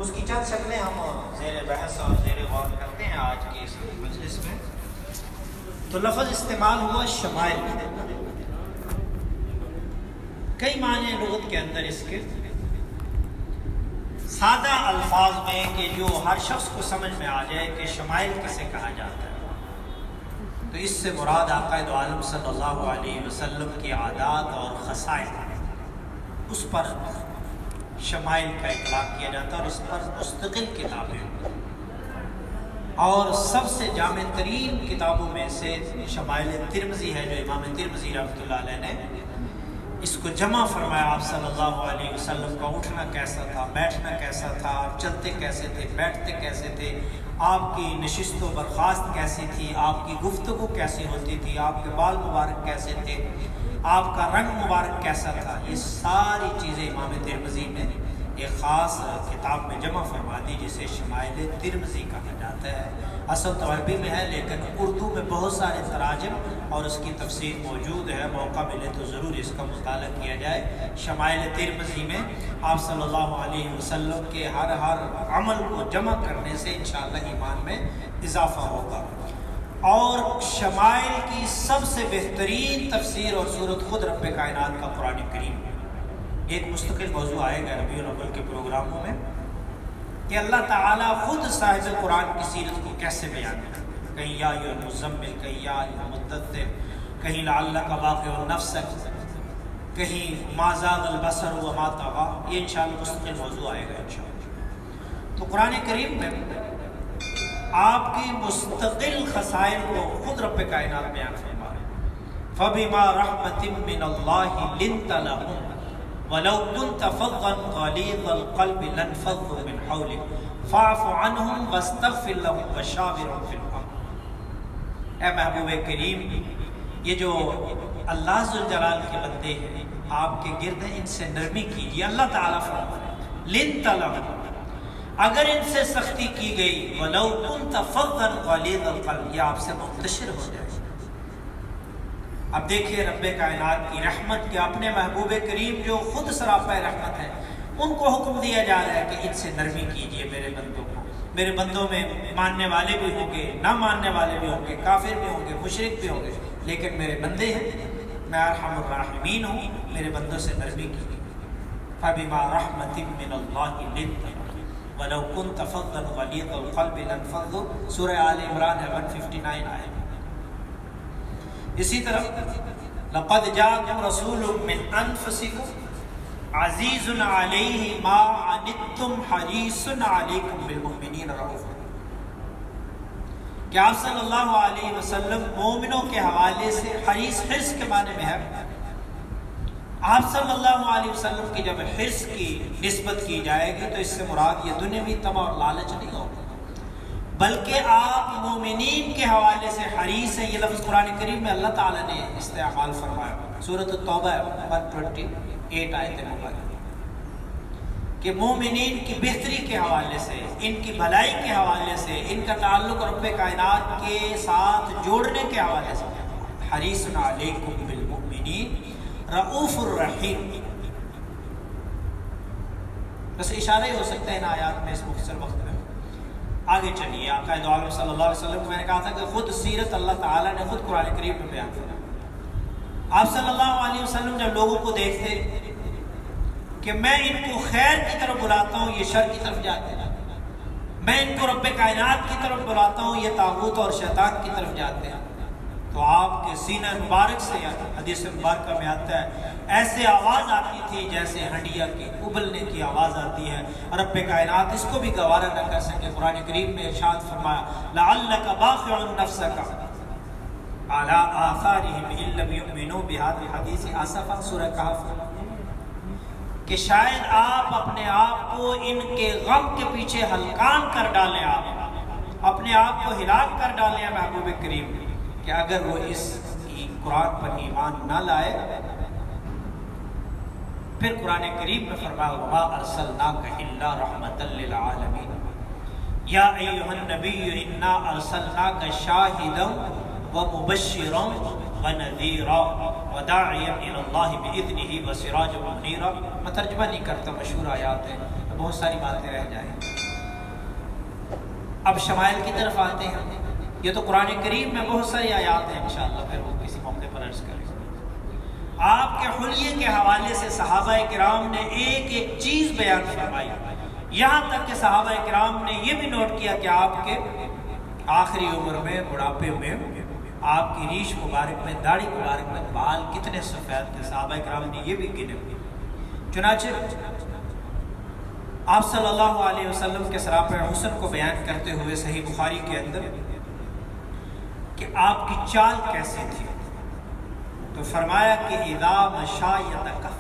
اس کی چند شکلیں ہم زیر بحث اور زیر غور کرتے ہیں آج کے اس مجلس میں۔ تو لفظ استعمال ہوا شمائل، کئی معنی لغت کے اندر اس کے، سادہ الفاظ میں کہ جو ہر شخص کو سمجھ میں آ جائے کہ شمائل کسے کہا جاتا ہے، تو اس سے مراد آقا دو عالم صلی اللہ علیہ وسلم کی عادات اور خصائص، اس پر شمائل کا اطلاق کیا جاتا ہے اور اس پر مستقل کتابیں، اور سب سے جامع ترین کتابوں میں سے شمائل ترمذی ہے، جو امام ترمذی رحمۃ اللہ علیہ نے اس کو جمع فرمایا۔ آپ صلی اللہ علیہ وسلم کا اٹھنا کیسا تھا، بیٹھنا کیسا تھا، آپ چلتے کیسے تھے، بیٹھتے کیسے تھے، آپ کی نشست و برخاست کیسی تھی، آپ کی گفتگو کیسی ہوتی تھی، آپ کے بال مبارک کیسے تھے، آپ کا رنگ مبارک کیسا تھا، یہ ساری چیزیں امام ترمذی نے ایک خاص کتاب میں جمع فرما دی جسے شمائل ترمذی کہا جاتا ہے۔ اصل تو عربی میں ہے لیکن اردو میں بہت سارے تراجم اور اس کی تفسیر موجود ہے، موقع ملے تو ضرور اس کا مطالعہ کیا جائے۔ شمائل ترمذی میں آپ صلی اللہ علیہ وسلم کے ہر عمل کو جمع کرنے سے انشاءاللہ ایمان میں اضافہ ہوگا۔ اور شمائل کی سب سے بہترین تفسیر اور صورت خود رب کائنات کا قرآن کریم، ایک مستقل موضوع آئے گا ربیع الاول کے پروگراموں میں کہ اللہ تعالیٰ خود صاحب قرآن کی سیرت کو کیسے بیان کرے، کہیں یا ایھا المزمل، کہیں یا ایھا المدثر، کہیں لعلک باخع نفسک، کہیں ما زاغ البصر وما طغی، یہ انشاءاللہ مستقل موضوع آئے گا انشاءاللہ۔ تو قرآن کریم میں آپ کی مستقل خصائل کو خود رب کائنات بیان فرما رہے ہیں۔ فَبِمَا رَحْمَةٍ مِّنَ اللَّهِ لِنْتَ لَهُمْ وَلَوْ كُنْتَ فَظًّا غَلِيظَ الْقَلْبِ لَانفَضُّوا مِنْ حَوْلِكَ فَاعْفُ عَنْهُمْ وَاسْتَغْفِرْ لَهُمْ وَشَاوِرْهُمْ فِي الْأَمْرِ۔ اے محبوب کریم، یہ جو اللہ ذوالجلال کے بندے ہیں آپ کے گرد ہیں، ان سے نرمی کیجیے۔ اللہ تعالیٰ فرما رہے ہیں لِنْتَ لَهُمْ، اگر ان سے سختی کی گئی، وَلَوْ كُنْتَ فَظًّا غَلِيظَ الْقَلْبِ، یہ آپ سے منتشر ہو جائے۔ اب دیکھیے رب کائنات کی رحمت کے اپنے محبوب کریم جو خود سراپا رحمت ہے، ان کو حکم دیا جا رہا ہے کہ ان سے نرمی کیجیے میرے بندوں کو۔ میرے بندوں میں ماننے والے بھی ہوں گے، نہ ماننے والے بھی ہوں گے، کافر بھی ہوں گے، مشرک بھی ہوں گے، لیکن میرے بندے ہیں، میں ارحم الراحمین ہوں، میرے بندوں سے نرمی کیجیے۔ فَبِمَا رَحْمَةٍ مِّنَ اللَّهِ لِنْتَ وَلَوْ كُنْتَ فَظًّا غَلِيظَ الْقَلْبِ لَانفَضُّوا، سورہ آل عمران ہے 159 آئے۔ اسی طرح لَقَدْ جَاءَكُمْ رَسُولٌ مِّنْ أَنفُسِكُمْ عَزِيزٌ عَلَيْهِ مَا عَنِتُّمْ حَرِيصٌ عَلَيْكُمْ بِالْمُؤْمِنِينَ رَءُوفٌ، کہ آپ صلی اللہ علیہ وسلم مومنوں کے حوالے سے حریص، حرص کے معنی میں ہے، آپ صلی اللہ علیہ وسلم کی جب حرص کی نسبت کی جائے گی تو اس سے مراد یہ دنیاوی طمع اور لالچ نہیں ہوگا، بلکہ آپ مومنین کے حوالے سے حریص ہیں۔ یہ لفظ قرآن کریم میں اللہ تعالیٰ نے استعمال فرمایا، سورۃ التوبہ 128 آیت مبارکہ، کہ مومنین کی بہتری کے حوالے سے، ان کی بھلائی کے حوالے سے، ان کا تعلق رب کائنات کے ساتھ جوڑنے کے حوالے سے، حریص علیکم بالمؤمنین رؤوف الرحیم۔ بس اشارہ ہی ہو سکتا ہے ان آیات میں اس مختصر وقت میں۔ آگے چلیے، آقا دو عالم صلی اللہ علیہ وسلم کو میں نے کہا تھا کہ خود سیرت اللہ تعالیٰ نے خود قرآن کریم میں بیان فرمایا۔ آپ صلی اللہ علیہ وسلم جب لوگوں کو دیکھتے کہ میں ان کو خیر کی طرف بلاتا ہوں، یہ شر کی طرف جاتے ہیں، میں ان کو رب کائنات کی طرف بلاتا ہوں، یہ طاغوت اور شیطان کی طرف جاتے ہیں، تو آپ کے سینہ مبارک سے، حدیث مبارکہ میں آتا ہے، ایسے آواز آتی تھی جیسے ہنڈیا کی ابلنے کی آواز آتی ہے۔ رب کائنات اس کو بھی گوارا نہ کر سکے، قرآن کریم میں ارشاد فرمایا لَعَلَّكَ بَاخِعٌ نَفْسَكَ عَلَىٰ آثَارِهِمْ إِن لَّمْ يُؤْمِنُوا بِهَٰذَا الْحَدِيثِ آسَفًا، سورہ کہف، کہ شاید آپ اپنے آپ کو ان کے غم کے پیچھے ہلکان کر ڈالیں، آپ اپنے آپ کو ہلاک کر ڈالیں محبوب کریم، کہ اگر وہ اس قرآن پر ایمان نہ لائے۔ پھر قرآن کریم میں فرمایا وَمَا أَرْسَلْنَاكَ إِلَّا رَحْمَةً لِّلْعَالَمِينَ يَا أَيُّهَا النَّبِيُّ إِنَّا أَرْسَلْنَاكَ شَاهِدًا وَمُبَشِّرًا وَنَذِيرًا وَدَاعِيًا إِلَى اللَّهِ بِإِذْنِهِ وَسِرَاجًا مُنِيرًا۔ میں ترجمہ نہیں کرتا، مشہور آیات ہیں، بہت ساری باتیں رہ جائیں۔ اب شمائل کی طرف آتے ہیں. یہ تو قرآن کریم میں بہت ساری آیات ہیں، انشاءاللہ پھر وہ کسی موقع پر عرض کریں. آپ کے حلیے کے حوالے سے صحابہ کرام نے ایک ایک چیز بیان فرمائی، یہاں تک کہ صحابہ کرام نے یہ بھی نوٹ کیا کہ آپ کے آخری عمر میں، بڑھاپے میں، آپ کی ریش مبارک میں، داڑھی مبارک میں بال کتنے سفید تھے. صحابہ کرام نے یہ بھی گنے. چنانچہ آپ صلی اللہ علیہ وسلم کے سراپہ حسن کو بیان کرتے ہوئے صحیح بخاری کے اندر کہ آپ کی چال کیسی تھی، تو فرمایا کہ اذا مشى يتكف،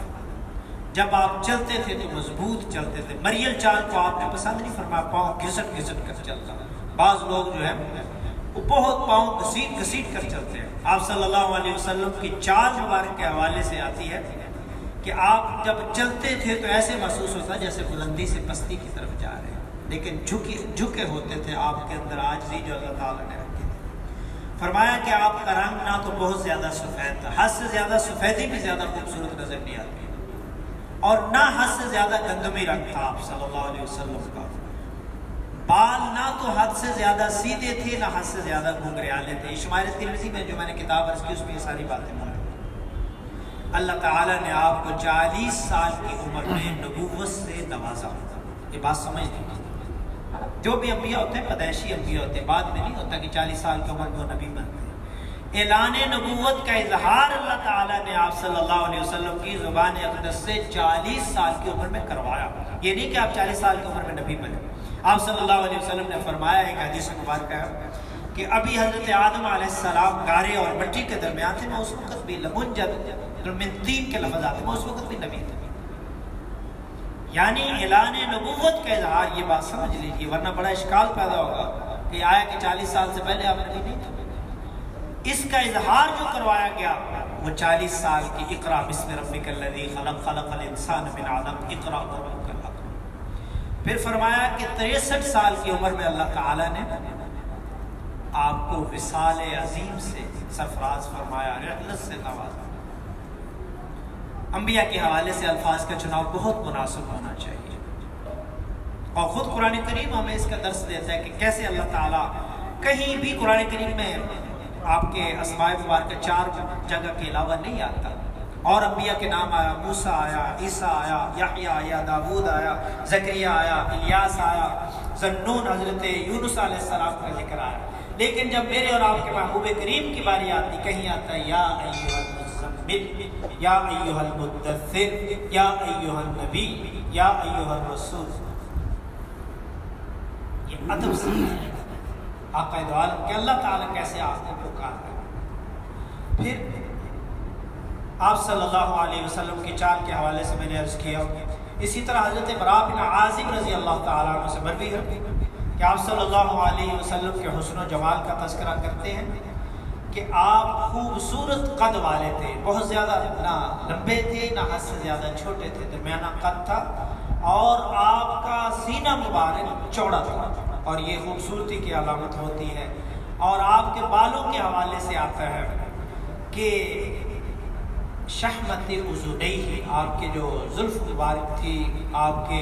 جب آپ چلتے تھے تو مضبوط چلتے تھے. مریل چال کو آپ نے پسند نہیں فرمایا، پاؤں گھسٹ گھسٹ کر چلتا. بعض لوگ جو ہے وہ بہت پاؤں گھسیٹ گھسیٹ کر چلتے ہیں. آپ صلی اللہ علیہ وسلم کی چال مبارک کے حوالے سے آتی ہے کہ آپ جب چلتے تھے تو ایسے محسوس ہوتا جیسے بلندی سے پستی کی طرف جا رہے ہیں، لیکن جھکے ہوتے تھے آپ کے اندر عاجزی جو اللہ تعالیٰ نے رکھی. فرمایا کہ آپ کا رنگ نہ تو بہت زیادہ سفید تھا، حد سے زیادہ سفیدی بھی زیادہ خوبصورت نظر نہیں آتی، اور نہ حد سے زیادہ گندمی رنگ تھا آپ صلی اللہ علیہ وسلم کا. بال نہ تو حد سے زیادہ سیدھے تھے، نہ حد سے زیادہ گھنگریالے تھے. شمائل ترمذی میں جو میں نے کتاب عرض کی اس میں یہ ساری باتیں موجود. اللہ تعالیٰ نے آپ کو 40 سال کی عمر میں نبوت سے نوازا. یہ بات سمجھ لیجیے. جو بھی انبیاء ہوتے ہیں پیدائشی انبیاء ہوتے ہیں، بعد میں نہیں ہوتا کہ 40 سال کی عمر میں وہ نبی بنتے ہیں. اعلان نبوت کا اظہار اللہ تعالیٰ نے آپ صلی اللہ علیہ وسلم کی زبان اقدس سے 40 سال کی عمر میں کروایا. یہ نہیں کہ آپ 40 سال کی عمر میں نبی بنے. آپ صلی اللہ علیہ وسلم نے فرمایا، ایک حدیث مبارکہ ہے کہ ابھی حضرت آدم علیہ السلام گارے اور مٹی کے درمیان تھے، میں اس وقت بھی لمنجد من تین کے لفظ آتے، میں اس وقت بھی نبی تھا. یعنی اعلان نبوت کا اظہار، یہ بات سمجھ لیجیے، ورنہ بڑا اشکال پیدا ہوگا کہ آیا کہ 40 سال سے پہلے آپ نبی نہیں تھے. اس کا اظہار جو کروایا گیا وہ 40 سال کی اقرا بسم ربک الذی خلق خلق الانسان من علق اقرا وربک الاکرم. پھر فرمایا کہ 63 سال کی عمر میں اللہ تعالیٰ نے آپ کو وصال عظیم سے سرفراز فرمایا، رحلت سے نوازا. انبیاء کے حوالے سے الفاظ کا چناؤ بہت مناسب ہونا چاہیے، اور خود قرآن کریم ہمیں اس کا درس دیتا ہے کہ کیسے اللہ تعالیٰ کہیں بھی قرآن کریم میں آپ کے اسماء مبارکہ 4 جگہ کے علاوہ نہیں آتا. اور انبیاء کے نام آیا، موسیٰ آیا، عیسیٰ آیا، یحییٰ آیا، داود آیا، زکریا آیا، الیاس آیا، ذنون، حضرت یونس علیہ السلام کا ذکر آیا. لیکن جب میرے اور آپ کے محبوب کریم کی باری آتی، کہیں آتا ہے یا ایھا المزمل، یا ایھا المدثر، یا ایھا النبی، یا ایھا الرسول. یہ ادب سے آقا دو عالم کہ اللہ تعالیٰ کیسے آپ کو پکارتا ہے. پھر آپ صلی اللہ علیہ وسلم کی چال کے حوالے سے میں نے عرض کیا. اسی طرح حضرت براء بن عازب رضی اللہ تعالیٰ عنہ سے مروی ہے کہ آپ صلی اللہ علیہ وسلم کے حسن و جمال کا تذکرہ کرتے ہیں کہ آپ خوبصورت قد والے تھے، بہت زیادہ نہ لمبے تھے نہ حد سے زیادہ چھوٹے تھے، درمیانہ قد تھا، اور آپ کا سینہ مبارک چوڑا تھا، اور یہ خوبصورتی کی علامت ہوتی ہے. اور آپ کے بالوں کے حوالے سے آتا ہے کہ شحمت اذنیہ، آپ کے جو زلف مبارک تھی، آپ کے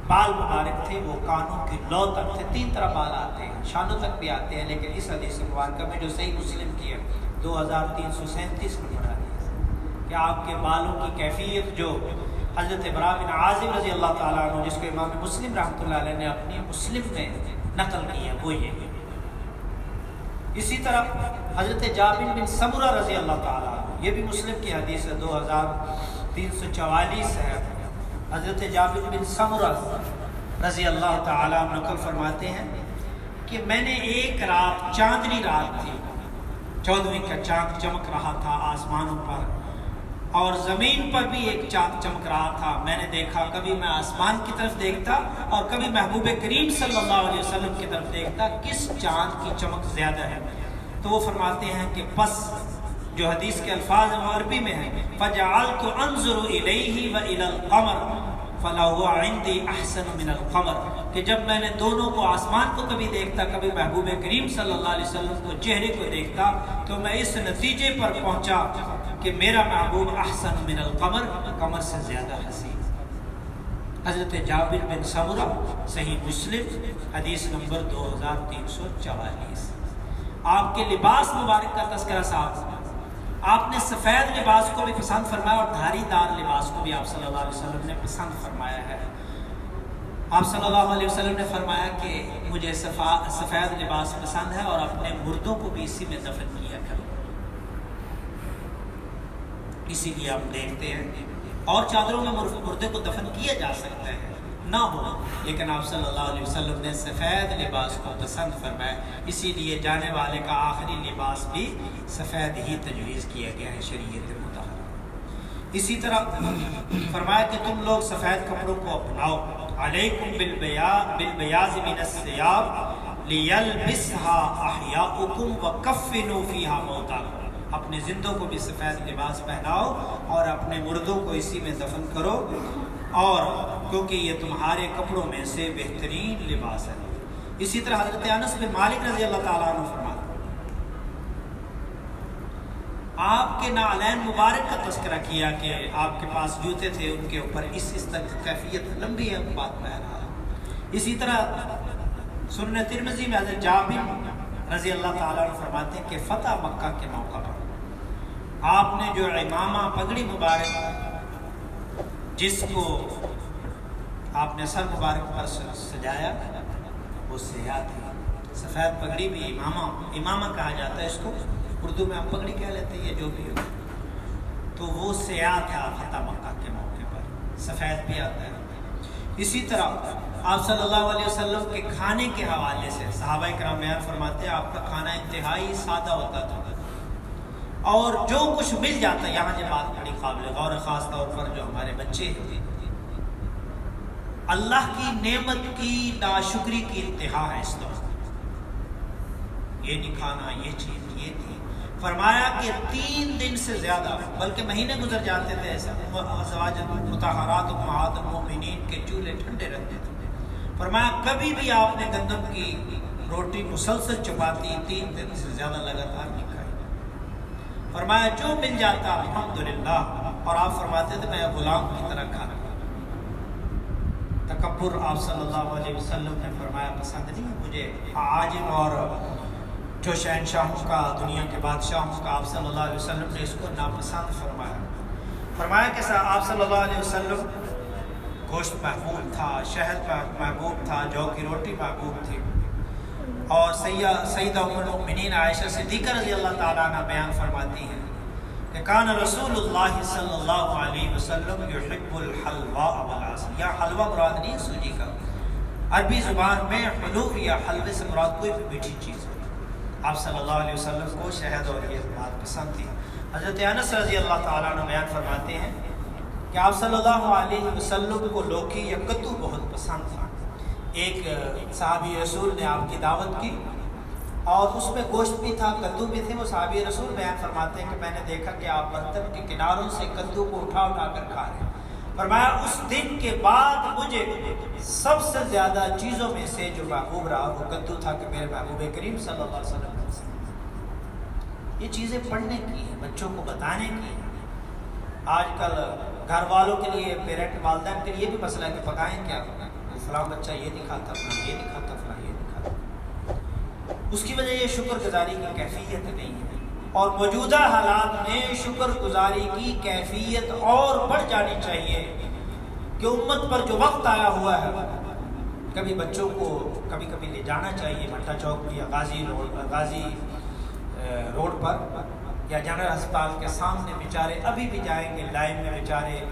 بال مبارک تھے وہ کانوں کی لو تک تھے. 3 طرح بال آتے ہیں، شانوں تک بھی آتے ہیں، لیکن اس حدیث مبارکہ میں جو صحیح مسلم کی ہے 2337 نمبر حدیث کہ آپ کے بالوں کی کیفیت جو حضرت براء بن عازب رضی اللہ تعالیٰ عنہ، جس کو امام مسلم رحمۃ اللہ علیہ نے اپنی مسلم میں نقل کی ہے، وہ یہ ہے. اسی طرح حضرت جابر بن سمرہ رضی اللہ تعالیٰ عنہ، یہ بھی مسلم کی حدیث ہے، 2344 ہے. حضرت جابر بن سمرہ رضی اللہ تعالیٰ عنہ نقل فرماتے ہیں کہ میں نے ایک رات، چاندنی رات تھی، 14ویں کا چاند چمک رہا تھا آسمانوں پر، اور زمین پر بھی ایک چاند چمک رہا تھا. میں نے دیکھا، کبھی میں آسمان کی طرف دیکھتا اور کبھی محبوب کریم صلی اللہ علیہ وسلم کی طرف دیکھتا، کس چاند کی چمک زیادہ ہے. تو وہ فرماتے ہیں کہ پس جو حدیث کے الفاظ عربی میں ہیں، فَجَعَلْتُ أَنظُرُ إِلَيْهِ وَإِلَى الْقَمَرِ فَلَهُوَ عِنْدِي أَحْسَنُ مِنَ الْقَمَرِ. کہ جب میں نے دونوں کو، آسمان کو کبھی دیکھتا، کبھی محبوب کریم صلی اللہ علیہ وسلم کو چہرے کو دیکھتا، تو میں اس نتیجے پر پہنچا کہ میرا محبوب احسن من القمر، قمر سے زیادہ حسین. حضرت جابر بن سمرہ، صحیح مسلم حدیث نمبر 2344۔ آپ کے لباس مبارک کا تذکرہ صاحب، آپ نے سفید لباس کو بھی پسند فرمایا اور دھاری دار لباس کو بھی آپ صلی اللہ علیہ وسلم نے پسند فرمایا ہے۔ آپ صلی اللہ علیہ وسلم نے فرمایا کہ مجھے سفید لباس پسند ہے اور اپنے مردوں کو بھی اسی میں دفن کیا کرو۔ اسی لیے ہم دیکھتے ہیں اور چادروں میں مردے کو دفن کیا جا سکتا ہے، نہ ہو، لیکن آپ صلی اللہ علیہ وسلم نے سفید لباس کو پسند فرمایا، اسی لیے جانے والے کا آخری لباس بھی سفید ہی تجویز کیا گیا ہے شریعت مطہرہ۔ اسی طرح فرمایا کہ تم لوگ سفید کپڑوں کو اپناؤ، علیکم بالبیاض من الثیاب لیلبسها احیاؤکم وکفنوا فیہا موتاکم۔ اپنے زندوں کو بھی سفید لباس پہناؤ اور اپنے مردوں کو اسی میں دفن کرو، اور کیونکہ یہ تمہارے کپڑوں میں سے بہترین لباس ہے۔ اسی طرح حضرت انس بن مالک رضی اللہ تعالیٰ عنہ فرماتے آپ کے نعلین مبارک کا تذکرہ کیا کہ آپ کے پاس جوتے تھے، ان کے اوپر اس تک کیفیت لمبی ہے، بات میں رہا۔ اسی طرح سنن ترمذی میں حضرت جابر رضی اللہ تعالیٰ عنہ فرماتے ہیں کہ فتح مکہ کے موقع پر آپ نے جو امامہ پگڑی مبارک جس کو آپ نے سر مبارک پر سجایا وہ سیاہ تھی۔ سفید پگڑی بھی امامہ کہا جاتا ہے، اس کو اردو میں ہم پگڑی کہہ لیتے ہیں، یہ جو بھی ہو، تو وہ سیاہ تھا فتح مکہ کے موقع پر، سفید بھی آتا ہے۔ اسی طرح آپ صلی اللہ علیہ وسلم کے کھانے کے حوالے سے صحابہ کرام بیان فرماتے ہیں آپ کا کھانا انتہائی سادہ ہوتا تھا، اور جو کچھ مل جاتا، یہاں یہ بات بڑی قابل غور، خاص طور پر جو ہمارے بچے ہیں، اللہ کی نعمت کی ناشکری کی انتہا ہے اس وقت، یہ نہیں کھانا، یہ چیز یہ تھی۔ فرمایا کہ 3 دن سے زیادہ بلکہ مہینے گزر جاتے تھے، ازواج مطہرات امہات المؤمنین کے چولہے ٹھنڈے رہتے تھے۔ فرمایا کبھی بھی آپ نے گندم کی روٹی مسلسل چپاتی 3 دن سے زیادہ لگاتار نہیں کھائی۔ فرمایا جو مل جاتا الحمدللہ، اور آپ فرماتے تھے میں غلام کی طرح کھاتا۔ تکبر آپ صلی اللہ علیہ وسلم نے فرمایا پسند نہیں مجھے، عاجم اور جو شہنشاہوں کا، دنیا کے بادشاہوں کا، آپ صلی اللہ علیہ وسلم نے اس کو ناپسند فرمایا۔ فرمایا کہ آپ صلی اللہ علیہ وسلم گوشت محبوب تھا، شہد محبوب تھا، جو کی روٹی محبوب تھی۔ اور سیدہ ام المؤمنین عائشہ صدیقہ رضی اللہ تعالیٰ عنہ بیان فرماتی ہیں کہ کان رسول اللہ صلی اللہ علیہ وسلم یحب الحلواء والعسل۔ یا حلوہ مراد نہیں سوجی کا، عربی زبان میں حلو یا حلوے سے مراد کوئی بھی میٹھی چیز ہے۔ آپ صلی اللہ علیہ وسلم کو شہد اور یہ بات پسند تھی۔ حضرت انس رضی اللہ تعالیٰ عنہ بیان فرماتے ہیں کہ آپ صلی اللہ علیہ وسلم کو لوکی یا کدو بہت پسند تھا۔ ایک صحابی رسول نے آپ کی دعوت کی اور اس میں گوشت بھی تھا، کدو بھی تھے۔ وہ صحابی رسول بیان فرماتے ہیں کہ میں نے دیکھا کہ آپ برتن کے کناروں سے کدو کو اٹھا کر کھا رہے ہیں۔ فرمایا اس دن کے بعد مجھے سب سے زیادہ چیزوں میں سے جو محبوب رہا وہ کدو تھا کہ میرے محبوب کریم صلی اللہ علیہ وسلم۔ یہ چیزیں پڑھنے کی ہیں، بچوں کو بتانے کی ہیں۔ آج کل گھر والوں کے لیے، پیرنٹ والدین کے لیے بھی مسئلہ ہے کہ پکائیں کیا، فلاں بچہ یہ نہیں کھاتا، فلاں یہ نہیں کھاتا، فلاں یہ نہیں کھاتا۔ اس کی وجہ یہ شکر گزاری کی کیفیت نہیں ہے، اور موجودہ حالات میں شکر گزاری کی کیفیت اور بڑھ جانی چاہیے کہ امت پر جو وقت آیا ہوا ہے، کبھی بچوں کو کبھی کبھی لے جانا چاہیے بھٹا چوک یا غازی روڈ پر یا جنرل ہسپتال کے سامنے، بیچارے ابھی بھی جائیں گے لائن میں، بیچارے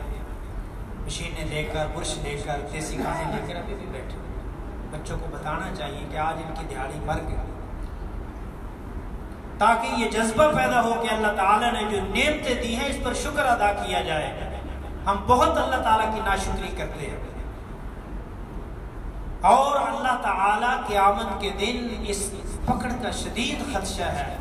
مشینیں لے کر، برش لے کر، دیسی کھانے لے کر ابھی بھی بیٹھے۔ بچوں کو بتانا چاہیے کہ آج ان کی دہاڑی مر گئی، تاکہ یہ جذبہ پیدا ہو کہ اللہ تعالیٰ نے جو نعمتیں دی ہیں اس پر شکر ادا کیا جائے۔ ہم بہت اللہ تعالیٰ کی ناشکری کرتے ہیں، اور اللہ تعالیٰ قیامت کے دن اس پکڑ کا شدید خدشہ ہے۔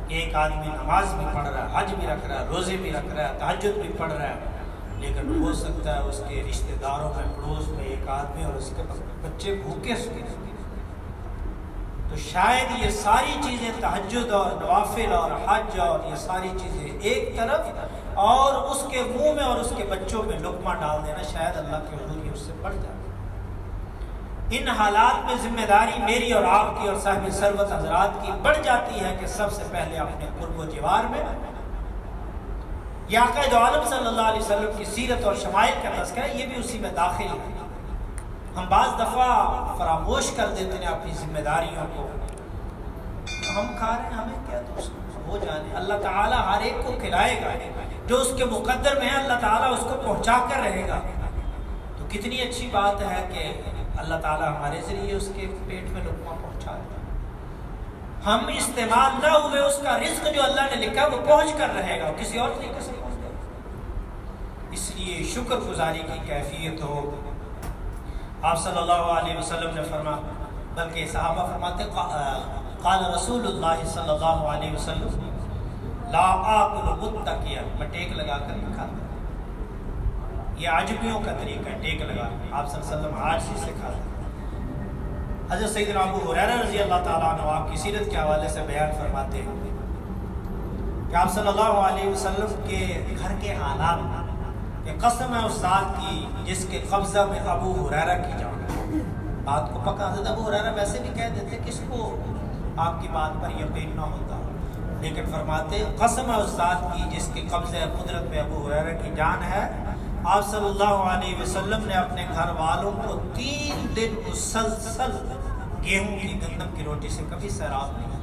ایک آدمی نماز بھی پڑھ رہا ہے، حج بھی رکھ رہا ہے، روزے بھی رکھ رہا ہے، تہجد بھی پڑھ رہا ہے، لیکن ہو سکتا ہے اس کے رشتہ داروں میں، پڑوس میں ایک آدمی اور اس کے بچے بھوکے سوئے۔ تو شاید یہ ساری چیزیں، تہجد اور نوافل اور حج اور یہ ساری چیزیں ایک طرف، اور اس کے منہ میں اور اس کے بچوں میں لقمہ ڈال دینا شاید اللہ کے حضور ہی اس سے بڑھ جائے۔ ان حالات میں ذمہ داری میری اور آپ کی اور صاحب ثروت حضرات کی بڑھ جاتی ہے کہ سب سے پہلے اپنے قرب و جوار میں یا آقا دو عالم صلی اللہ علیہ وسلم کی سیرت اور شمائل کا تذکرہ یہ بھی اسی میں داخل ہے۔ ہم بعض دفعہ فراموش کر دیتے ہیں اپنی ذمہ داریوں کو، ہم کھا رہے ہیں ہمیں کیا دوست ہو جانے، اللہ تعالیٰ ہر ایک کو کھلائے گا، جو اس کے مقدر میں ہے اللہ تعالیٰ اس کو پہنچا کر رہے گا۔ تو کتنی اچھی بات ہے کہ اللہ تعالیٰ ہمارے ذریعے اس کے پیٹ میں لقمہ پہنچا دے، ہم استعمال نہ ہوئے اس کا رزق جو اللہ نے لکھا وہ پہنچ کر رہے گا، کسی اور طریقے سے پہنچ جائے گا۔ اس لیے شکر گزاری کی کیفیت ہو۔ آپ صلی اللہ علیہ وسلم نے فرمایا، بلکہ صحابہ فرماتے قال رسول اللہ صلی اللہ علیہ وسلم لا آکل متکیا، میں ٹیک لگا کر نہیں کھاتا۔ یہ عجمیوں کا طریقہ ہے ٹیک لگا کر، آپ صلی اللہ علیہ وسلم عاجزی سے کھاتے۔ حضرت سیدنا ابو ہریرہ رضی اللہ تعالیٰ عنہ آپ کی سیرت کے حوالے سے بیان فرماتے ہیں کہ آپ صلی اللہ علیہ وسلم کے گھر کے حالات کہ قسم ہے اس ذات کی جس کے قبضہ میں ابو ہریرہ کی جان ہے۔ بات کو پکا حضرت ابو ہریرہ ویسے بھی کہہ دیتے کس کو آپ کی بات پر یقین نہ ہوتا، لیکن فرماتے قسم ہے اس ذات کی جس کے قبضہ قدرت میں ابو ہریرہ کی جان ہے، آپ صلی اللہ علیہ وسلم نے اپنے گھر والوں کو 3 دن مسلسل گیہوں کی گندم کی روٹی سے کبھی سیراب نہیں کیا۔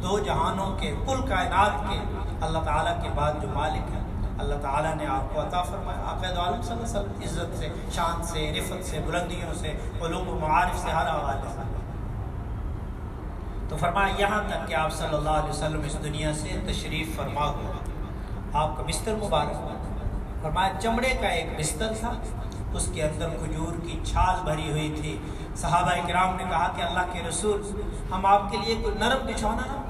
2 جہانوں کے کل کائنات کے اللہ تعالیٰ کے بعد جو مالک ہے، اللہ تعالیٰ نے آپ کو عطا فرمایا۔ آقا دو عالم صلی اللہ علیہ وسلم عزت سے، شان سے، رفت سے، بلندیوں سے، علوم و معارف سے ہر حوالے سے، تو فرمایا یہاں تک کہ آپ صلی اللہ علیہ وسلم اس دنیا سے تشریف فرما ہوا، آپ کا بستر مبارک ہوا، فرمایا چمڑے کا ایک بستر تھا، اس کے اندر کھجور کی چھال بھری ہوئی تھی۔ صحابہ کرام نے کہا کہ اللہ کے رسول ہم آپ کے لیے کوئی نرم بچھونا نہ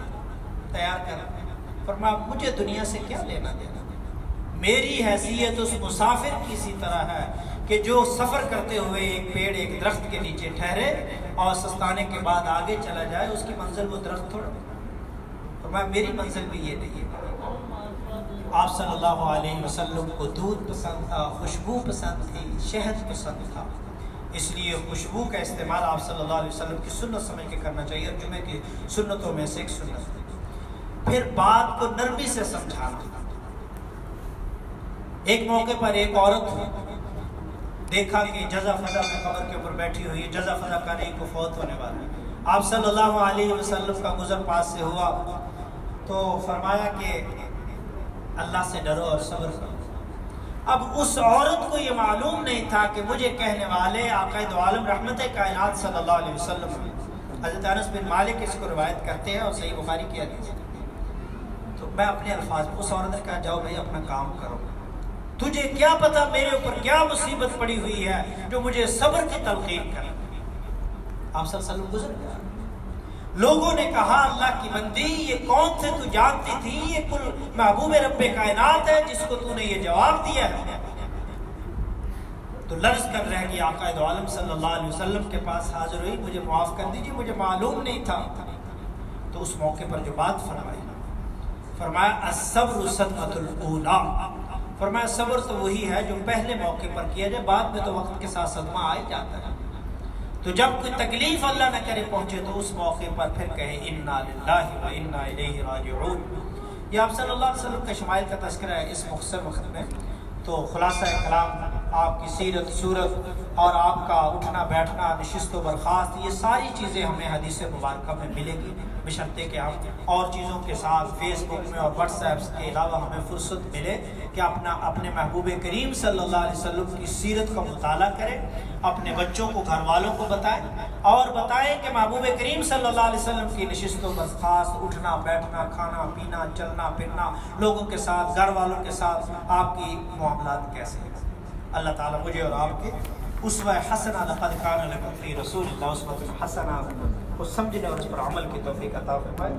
تیار کریں۔ فرمایا مجھے دنیا سے کیا لینا دینا، میری حیثیت اس مسافر کی اسی طرح ہے کہ جو سفر کرتے ہوئے ایک پیڑ ایک درخت کے نیچے ٹھہرے اور سستانے کے بعد آگے چلا جائے، اس کی منزل وہ درخت تھوڑا۔ فرمایا میری منزل بھی یہ نہیں ہے۔ آپ صلی اللہ علیہ وسلم کو دودھ پسند تھا، خوشبو پسند تھی، شہد پسند تھا، اس لیے خوشبو کا استعمال آپ صلی اللہ علیہ وسلم کی سنت سمجھ کے کرنا چاہیے، اور جمعے کی سنتوں میں سے ایک سنت۔ پھر بات کو نرمی سے سمجھانا۔ ایک موقع پر ایک عورت دیکھا کہ جزا فضا میں قبر کے اوپر بیٹھی ہوئی ہے، جزا فضا کا نہیں کو فوت ہونے والا ہے۔ آپ صلی اللہ علیہ وسلم کا گزر پاس سے ہوا تو فرمایا کہ اللہ سے ڈرو اور صبر کرو۔ اب اس عورت کو یہ معلوم نہیں تھا کہ مجھے کہنے والے آقا دو عالم رحمت کائنات صلی اللہ علیہ وسلم۔ حضرت انس بن مالک اس کو روایت کرتے ہیں اور صحیح بخاری کی حدیث ہے۔ تو میں اپنے الفاظ اس عورت نے کہا جاؤ بھائی اپنا کام کرو، تجھے کیا پتا میرے اوپر کیا مصیبت پڑی ہوئی ہے جو مجھے صبر کی تلقین کرے۔ آپ صلی اللہ علیہ وسلم گزر گیا۔ لوگوں نے کہا اللہ کی بندی یہ کون سے تو جانتی تھی، یہ کل محبوب رب کائنات ہے جس کو تو نے یہ جواب دیا ہے۔ تو لرز کر رہ گئی، آقا دو عالم صلی اللہ علیہ وسلم کے پاس حاضر ہوئی، مجھے معاف کر دیجیے مجھے معلوم نہیں تھا۔ تو اس موقع پر جو بات فرمائی، فرمایا الصبر صدقۃ الاولی، فرمایا صبر تو وہی ہے جو پہلے موقع پر کیا جائے، بعد میں تو وقت کے ساتھ صدمہ آ ہی جاتا ہے۔ تو جب کوئی تکلیف اللہ نہ کرے پہنچے تو اس موقع پر پھر کہے انا للہ و انا الیہ راجعون۔ یہ آپ صلی اللہ علیہ وسلم کے شمائل کا تذکرہ ہے اس مختصر وقت میں۔ تو خلاصہ کلام آپ کی سیرت صورت اور آپ کا اٹھنا بیٹھنا نشست و برخاست، یہ ساری چیزیں ہمیں حدیث مبارکہ میں ملے گی، بشرطے کہ ہم اور چیزوں کے ساتھ فیس بک میں اور واٹس ایپس کے علاوہ ہمیں فرصت ملے کہ اپنے محبوب کریم صلی اللہ علیہ وسلم کی سیرت کا مطالعہ کریں، اپنے بچوں کو گھر والوں کو بتائیں اور بتائیں کہ محبوب کریم صلی اللہ علیہ وسلم کی نشست و برخاست، اٹھنا بیٹھنا، کھانا پینا، چلنا پھرنا، لوگوں کے ساتھ گھر والوں کے ساتھ آپ کی معاملات کیسے ہیں۔ اللہ تعالیٰ مجھے اور آپ کے اسوہ حسنہ لقد کان لکم فی رسول اللہ اسوۃ حسنہ کو سمجھنے اور اس پر عمل کی توفیق عطا فرمائے۔